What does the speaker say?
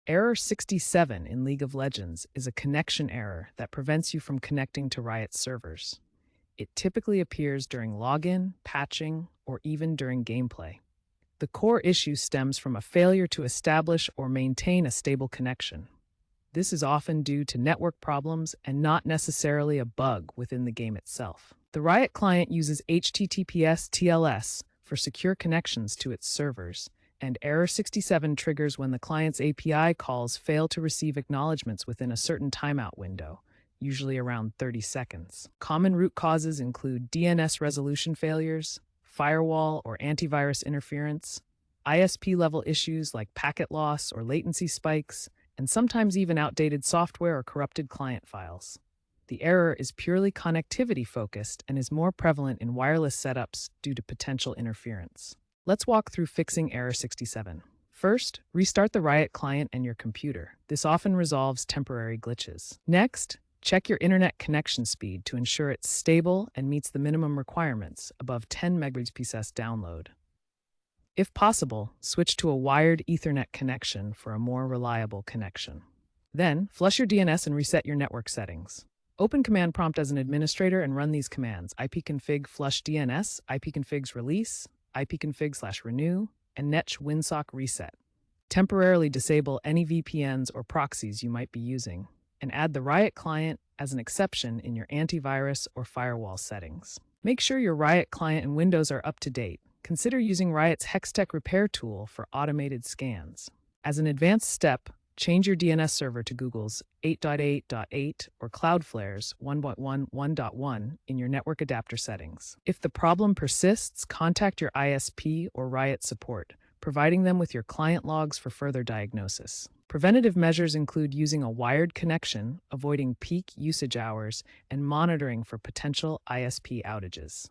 Error 67 in League of Legends is a connection error that prevents you from connecting to Riot's servers. It typically appears during login, patching, or even during gameplay. The core issue stems from a failure to establish or maintain a stable connection. This is often due to network problems and not necessarily a bug within the game itself. The Riot client uses HTTPS TLS for secure connections to its servers, and Error 67 triggers when the client's API calls fail to receive acknowledgements within a certain timeout window, usually around 30 seconds. Common root causes include DNS resolution failures, firewall or antivirus interference, ISP-level issues like packet loss or latency spikes, and sometimes even outdated software or corrupted client files. The error is purely connectivity-focused and is more prevalent in wireless setups due to potential interference. Let's walk through fixing Error 67. First, restart the Riot client and your computer. This often resolves temporary glitches. Next, check your internet connection speed to ensure it's stable and meets the minimum requirements, above 10 Mbps download. If possible, switch to a wired Ethernet connection for a more reliable connection. Then, flush your DNS and reset your network settings. Open Command Prompt as an administrator and run these commands: ipconfig flush DNS, ipconfigs release, ipconfig/renew, and netsh winsock reset. Temporarily disable any VPNs or proxies you might be using, and add the Riot client as an exception in your antivirus or firewall settings. Make sure your Riot client and Windows are up to date. Consider using Riot's Hextech repair tool for automated scans. As an advanced step, change your DNS server to Google's 8.8.8 or Cloudflare's 1.1.1.1 in your network adapter settings. If the problem persists, contact your ISP or Riot support, providing them with your client logs for further diagnosis. Preventative measures include using a wired connection, avoiding peak usage hours, and monitoring for potential ISP outages.